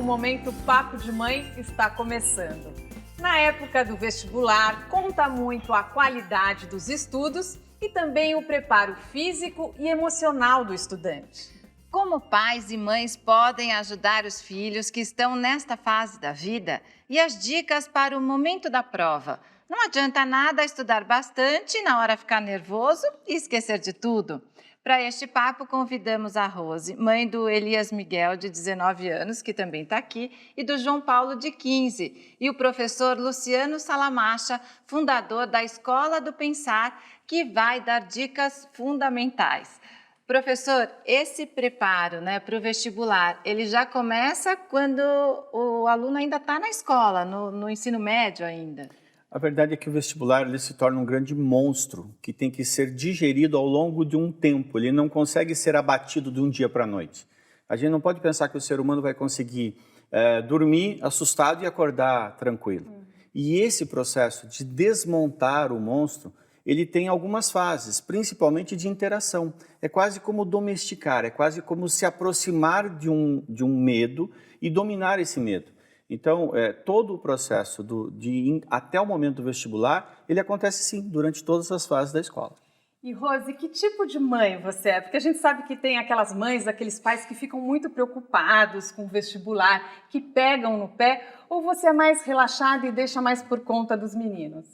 Momento Papo de Mãe está começando. Na época do vestibular, conta muito a qualidade dos estudos e também o preparo físico e emocional do estudante. Como pais e mães podem ajudar os filhos que estão nesta fase da vida e as dicas para o momento da prova? Não adianta nada estudar bastante e na hora ficar nervoso e esquecer de tudo. Para este papo, convidamos a Rose, mãe do Elias Miguel, de 19 anos, que também está aqui, e do João Paulo, de 15, e o professor Luciano Salamacha, fundador da Escola do Pensar, que vai dar dicas fundamentais. Professor, esse preparo, para o vestibular, ele já começa quando o aluno ainda está na escola, no ensino médio ainda? A verdade é que o vestibular ele se torna um grande monstro que tem que ser digerido ao longo de um tempo. Ele não consegue ser abatido de um dia para a noite. A gente não pode pensar que o ser humano vai conseguir dormir assustado e acordar tranquilo. E esse processo de desmontar o monstro, ele tem algumas fases, principalmente de interação. É quase como domesticar, é quase como se aproximar de um medo e dominar esse medo. Então, todo o processo de ir até o momento do vestibular, ele acontece sim, durante todas as fases da escola. E Rose, que tipo de mãe você é? Porque a gente sabe que tem aquelas mães, aqueles pais que ficam muito preocupados com o vestibular, que pegam no pé, ou você é mais relaxada e deixa mais por conta dos meninos?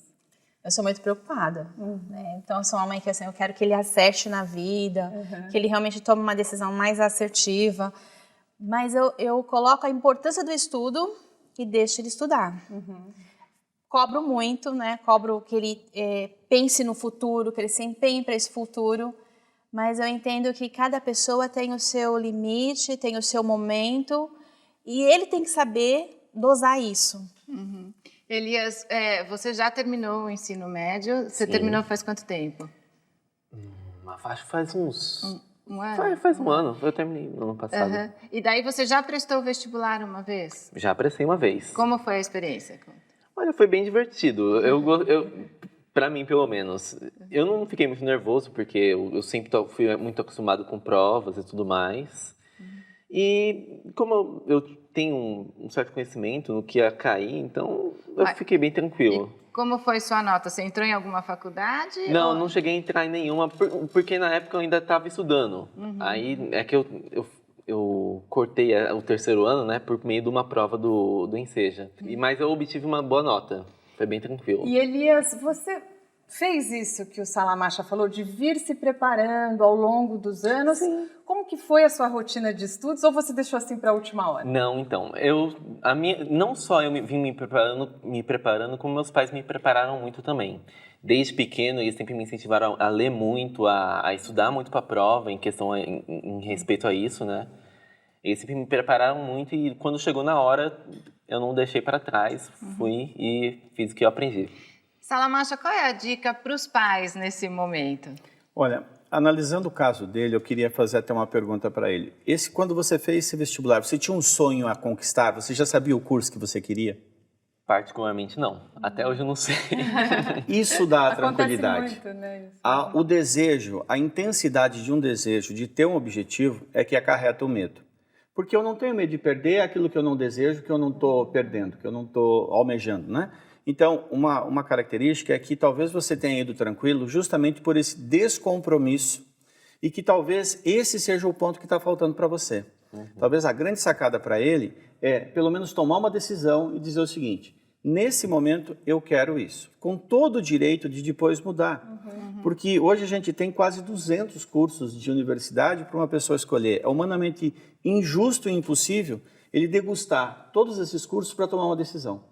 Eu sou muito preocupada, né? Então eu sou uma mãe que assim, eu quero que ele acerte na vida, que ele realmente tome uma decisão mais assertiva, mas eu coloco a importância do estudo e deixo ele estudar. Cobro muito, cobro que ele pense no futuro, que ele se empenhe para esse futuro, mas eu entendo que cada pessoa tem o seu limite, tem o seu momento e ele tem que saber dosar isso. Elias, você já terminou o ensino médio? Você Sim. terminou faz quanto tempo? Acho que faz uns... Um ano? Faz um ano, eu terminei no ano passado. E daí você já prestou o vestibular uma vez? Já prestei uma vez. Como foi a experiência? Olha, foi bem divertido. Pra mim, pelo menos. Eu não fiquei muito nervoso, porque eu sempre fui muito acostumado com provas e tudo mais. E como eu tenho um certo conhecimento no que ia cair, então eu fiquei bem tranquilo. E como foi sua nota? Você entrou em alguma faculdade? Não, não cheguei a entrar em nenhuma, porque na época eu ainda estava estudando. Aí é que eu cortei o terceiro ano, por meio de uma prova do Enseja. Mas eu obtive uma boa nota, foi bem tranquilo. E Elias, você fez isso que o Salamacha falou, de vir se preparando ao longo dos anos? Sim. Como que foi a sua rotina de estudos ou você deixou assim para a última hora? Não, então, não só eu vim me preparando, como meus pais me prepararam muito também. Desde pequeno, eles sempre me incentivaram a ler muito, a estudar muito para a prova, em respeito a isso, Eles sempre me prepararam muito e quando chegou na hora, eu não deixei para trás, fui e fiz o que eu aprendi. Salamacha, qual é a dica para os pais nesse momento? Olha, analisando o caso dele, eu queria fazer até uma pergunta para ele. Quando você fez esse vestibular, você tinha um sonho a conquistar? Você já sabia o curso que você queria? Particularmente não. Até hoje eu não sei. Isso dá Acontece tranquilidade. muito, O desejo, a intensidade de um desejo, de ter um objetivo, é que acarreta o medo. Porque eu não tenho medo de perder aquilo que eu não desejo, que eu não estou perdendo, que eu não estou almejando, Então, uma característica é que talvez você tenha ido tranquilo justamente por esse descompromisso e que talvez esse seja o ponto que está faltando para você. Talvez a grande sacada para ele é, pelo menos, tomar uma decisão e dizer o seguinte: nesse momento eu quero isso, com todo o direito de depois mudar. Porque hoje a gente tem quase 200 cursos de universidade para uma pessoa escolher. É humanamente injusto e impossível ele degustar todos esses cursos para tomar uma decisão.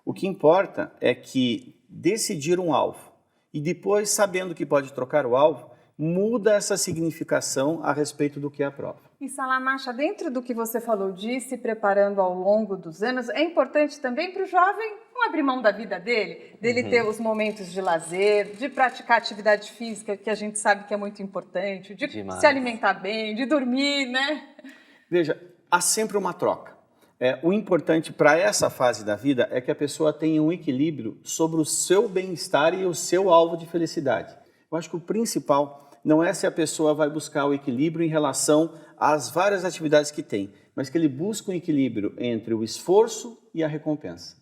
O que importa é que decidir um alvo e depois, sabendo que pode trocar o alvo, muda essa significação a respeito do que é a prova. E Salamacha, dentro do que você falou de se preparando ao longo dos anos, é importante também para o jovem não abrir mão da vida dele ter os momentos de lazer, de praticar atividade física, que a gente sabe que é muito importante, de se alimentar bem, de dormir, Veja, há sempre uma troca. O importante para essa fase da vida é que a pessoa tenha um equilíbrio sobre o seu bem-estar e o seu alvo de felicidade. Eu acho que o principal não é se a pessoa vai buscar o equilíbrio em relação às várias atividades que tem, mas que ele busque um equilíbrio entre o esforço e a recompensa.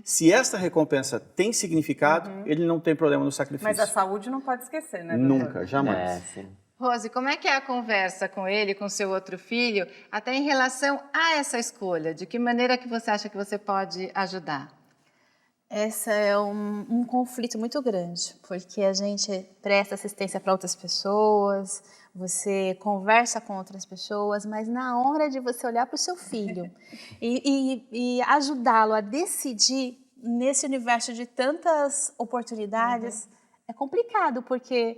Se essa recompensa tem significado, ele não tem problema no sacrifício. Mas a saúde não pode esquecer, né, doutor? Nunca, jamais. Sim. Rose, como é que é a conversa com ele, com seu outro filho, até em relação a essa escolha? De que maneira que você acha que você pode ajudar? Esse é um conflito muito grande, porque a gente presta assistência para outras pessoas, você conversa com outras pessoas, mas na hora de você olhar para o seu filho e ajudá-lo a decidir nesse universo de tantas oportunidades, é complicado, porque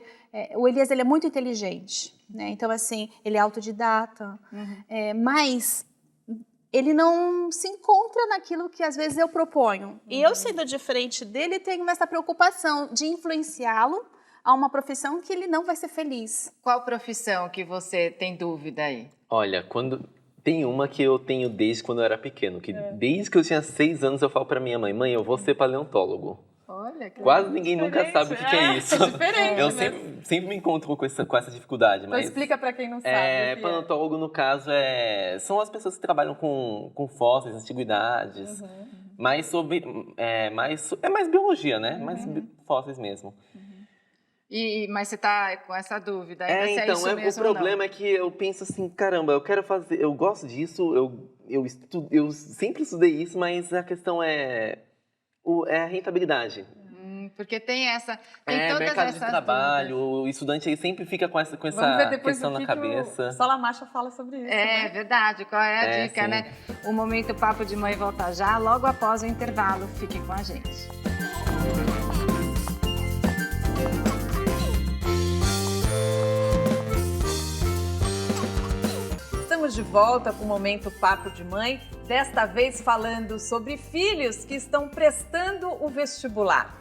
o Elias ele é muito inteligente, né? Então, assim, ele é autodidata, mas ele não se encontra naquilo que às vezes eu proponho. E eu, sendo diferente dele, tenho essa preocupação de influenciá-lo a uma profissão que ele não vai ser feliz. Qual profissão que você tem dúvida aí? Olha, tem uma que eu tenho desde quando eu era pequeno, que desde que eu tinha 6 anos eu falo pra minha mãe, eu vou ser paleontólogo. Olha, que Quase ninguém nunca sabe o que é isso. É diferente, Eu né? sempre me encontro com essa dificuldade. Então Mas explica para quem não sabe. o que paleontólogo, no caso, são as pessoas que trabalham com fósseis, antiguidades. Mais é mais biologia, né? Mais fósseis mesmo. Mas você está com essa dúvida ainda se é Então, isso mesmo o problema é que eu penso assim, caramba, eu quero fazer, eu gosto disso, eu sempre estudei isso, mas a questão é a rentabilidade. Porque tem todas mercado essas de trabalho, dúvidas. o estudante aí sempre fica com essa Vamos ver depois questão o na que cabeça. o Salamacha fala sobre isso. né? Verdade. Qual é a dica, sim. né? O Momento Papo de Mãe volta já, logo após o intervalo. Fiquem com a gente. Estamos de volta com o Momento Papo de Mãe, desta vez falando sobre filhos que estão prestando o vestibular.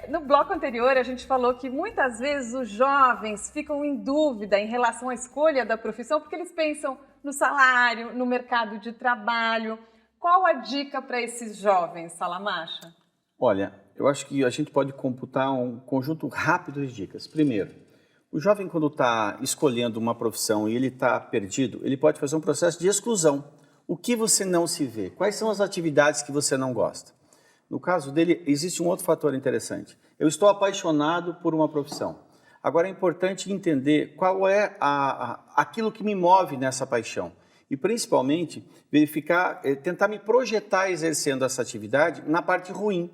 No bloco anterior, a gente falou que muitas vezes os jovens ficam em dúvida em relação à escolha da profissão, porque eles pensam no salário, no mercado de trabalho. Qual a dica para esses jovens, Salamacha? Olha, eu acho que a gente pode computar um conjunto rápido de dicas. Primeiro, o jovem, quando está escolhendo uma profissão e ele está perdido, ele pode fazer um processo de exclusão. O que você não se vê? Quais são as atividades que você não gosta? No caso dele, existe um outro fator interessante. Eu estou apaixonado por uma profissão. Agora, é importante entender qual é aquilo que me move nessa paixão. E, principalmente, verificar, tentar me projetar exercendo essa atividade na parte ruim.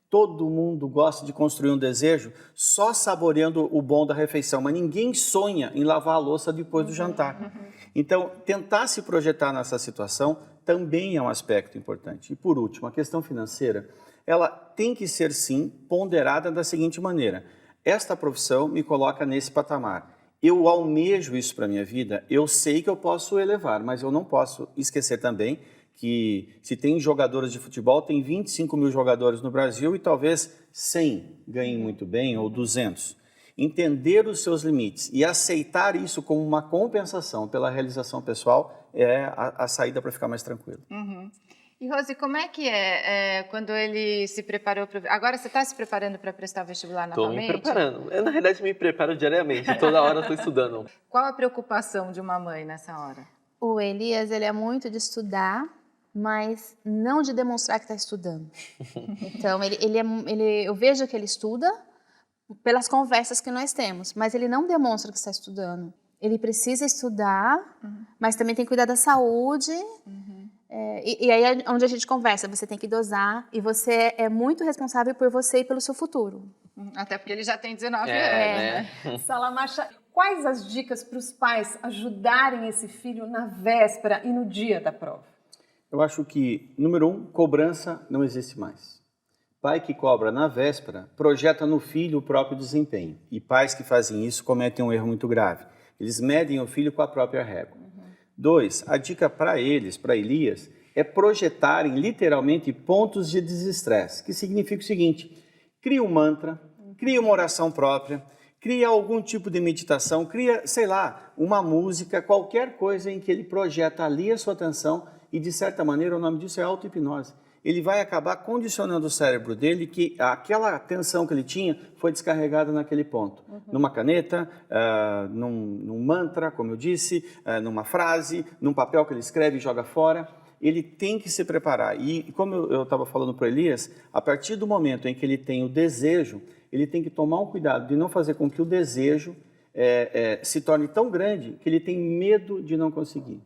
Todo mundo gosta de construir um desejo só saboreando o bom da refeição, mas ninguém sonha em lavar a louça depois do jantar. Então, tentar se projetar nessa situação também é um aspecto importante. E, por último, a questão financeira, ela tem que ser, sim, ponderada da seguinte maneira. Esta profissão me coloca nesse patamar. Eu almejo isso para a minha vida, eu sei que eu posso elevar, mas eu não posso esquecer também que se tem jogadores de futebol, tem 25 mil jogadores no Brasil e talvez 100 ganhem muito bem ou 200. Entender os seus limites e aceitar isso como uma compensação pela realização pessoal é a saída para ficar mais tranquilo. E, Rose, como é que quando ele se preparou para... Agora você está se preparando para prestar o vestibular novamente? Estou me preparando. Eu, na realidade, me preparo diariamente. Toda hora eu estou estudando. Qual a preocupação de uma mãe nessa hora? O Elias, ele é muito de estudar, mas não de demonstrar que está estudando. Então, eu vejo que ele estuda pelas conversas que nós temos, mas ele não demonstra que está estudando. Ele precisa estudar, mas também tem que cuidar da saúde. E aí é onde a gente conversa, você tem que dosar e você é muito responsável por você e pelo seu futuro. Até porque ele já tem 19 anos, né? Salamacha, quais as dicas para os pais ajudarem esse filho na véspera e no dia da prova? Eu acho que, número 1, cobrança não existe mais. Pai que cobra na véspera projeta no filho o próprio desempenho. E pais que fazem isso cometem um erro muito grave. Eles medem o filho com a própria régua. 2, a dica para eles, para Elias, é projetarem literalmente pontos de desestresse, que significa o seguinte: cria um mantra, cria uma oração própria, cria algum tipo de meditação, cria, sei lá, uma música, qualquer coisa em que ele projeta ali a sua atenção e, de certa maneira, o nome disso é auto-hipnose. ele vai acabar condicionando o cérebro dele que aquela atenção que ele tinha foi descarregada naquele ponto. Numa caneta, num mantra, como eu disse, numa frase, num papel que ele escreve e joga fora. Ele tem que se preparar. E como eu estava falando para o Elias, a partir do momento em que ele tem o desejo, ele tem que tomar um cuidado de não fazer com que o desejo se torne tão grande que ele tem medo de não conseguir.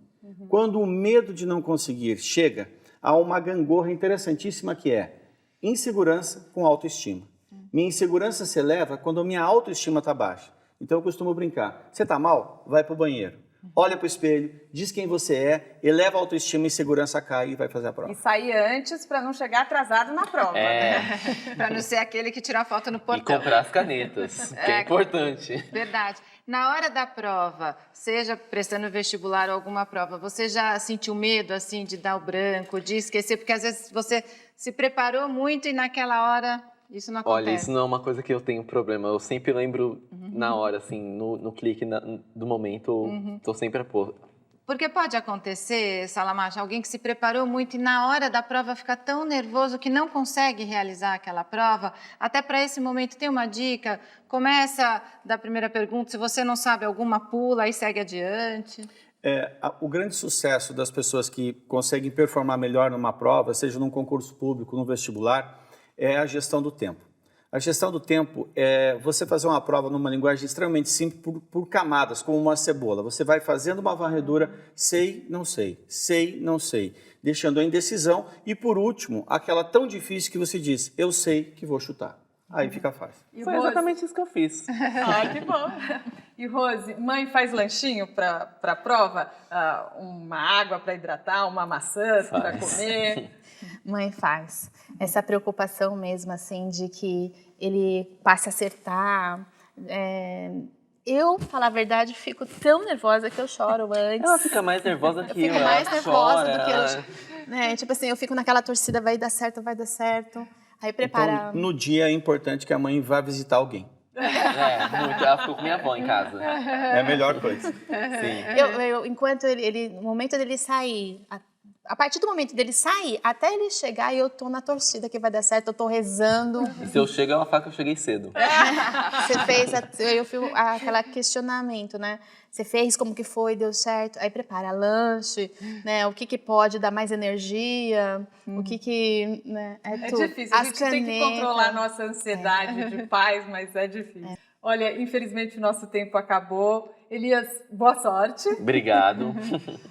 Quando o medo de não conseguir chega, há uma gangorra interessantíssima que é insegurança com autoestima. Minha insegurança se eleva quando a minha autoestima está baixa. Então eu costumo brincar, você está mal? Vai para o banheiro. Olha para o espelho, diz quem você é, eleva a autoestima e insegurança cai e vai fazer a prova. E sair antes para não chegar atrasado na prova, né? Para não ser aquele que tira foto no E portão. comprar as canetas, que é importante. Verdade. Na hora da prova, seja prestando vestibular ou alguma prova, você já sentiu medo, assim, de dar o branco, de esquecer? Porque às vezes você se preparou muito e naquela hora isso não acontece. Olha, isso não é uma coisa que eu tenho problema. Eu sempre lembro na hora, assim, no clique do momento, tô sempre a pôr. Porque pode acontecer, Salamacha, alguém que se preparou muito e na hora da prova fica tão nervoso que não consegue realizar aquela prova. Até para esse momento tem uma dica, começa da primeira pergunta, se você não sabe alguma, pula e segue adiante. O grande sucesso das pessoas que conseguem performar melhor numa prova, seja num concurso público, num vestibular, é a gestão do tempo. A gestão do tempo é você fazer uma prova numa linguagem extremamente simples por camadas, como uma cebola. Você vai fazendo uma varredura, sei, não sei, deixando a indecisão e, por último, aquela tão difícil que você diz, eu sei que vou chutar. Aí fica fácil. E Foi Rose? exatamente isso que eu fiz. Que bom. E Rose, mãe faz lanchinho para a prova? Uma água para hidratar, uma maçã para comer? Mãe faz. Essa preocupação mesmo, assim, de que ele passe a acertar. Eu, falar a verdade, fico tão nervosa que eu choro antes. Ela fica mais nervosa que eu. Fico mais ela nervosa chora, do que eu. Né? Tipo assim, eu fico naquela torcida, vai dar certo, vai dar certo. Aí prepara. Então, no dia é importante que a mãe vá visitar alguém. Muito. Ela ficou com minha avó em casa. É a melhor coisa. Sim. Enquanto no momento dele sair, a partir do momento dele sair, até ele chegar, eu tô na torcida que vai dar certo, eu tô rezando. E se eu chego, ela fala que eu cheguei cedo. Você fez, eu fiz aquele questionamento, né? Você fez, como que foi, deu certo? Aí prepara lanche, né? O que pode dar mais energia, o que né? É tudo. difícil, a gente tem que controlar a nossa ansiedade de pais, mas é difícil. Olha, infelizmente o nosso tempo acabou. Elias, boa sorte. Obrigado.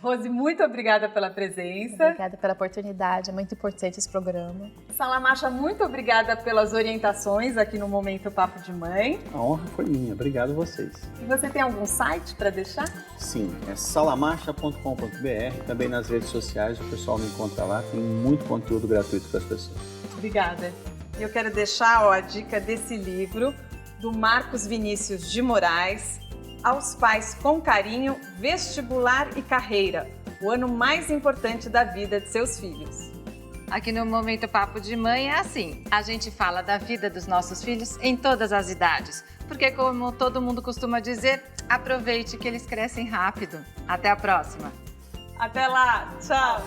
Rose, muito obrigada pela presença. Obrigada pela oportunidade, é muito importante esse programa. Salamacha, muito obrigada pelas orientações aqui no Momento Papo de Mãe. A honra foi minha. Obrigado a vocês. E você tem algum site para deixar? Sim, é salamacha.com.br. Também nas redes sociais, o pessoal me encontra lá. Tem muito conteúdo gratuito para as pessoas. Obrigada. Eu quero deixar a dica desse livro do Marcos Vinícius de Moraes, Aos Pais com Carinho, Vestibular e Carreira, o ano mais importante da vida de seus filhos. Aqui no Momento Papo de Mãe é assim, a gente fala da vida dos nossos filhos em todas as idades, porque como todo mundo costuma dizer, aproveite que eles crescem rápido. Até a próxima! Até lá, tchau!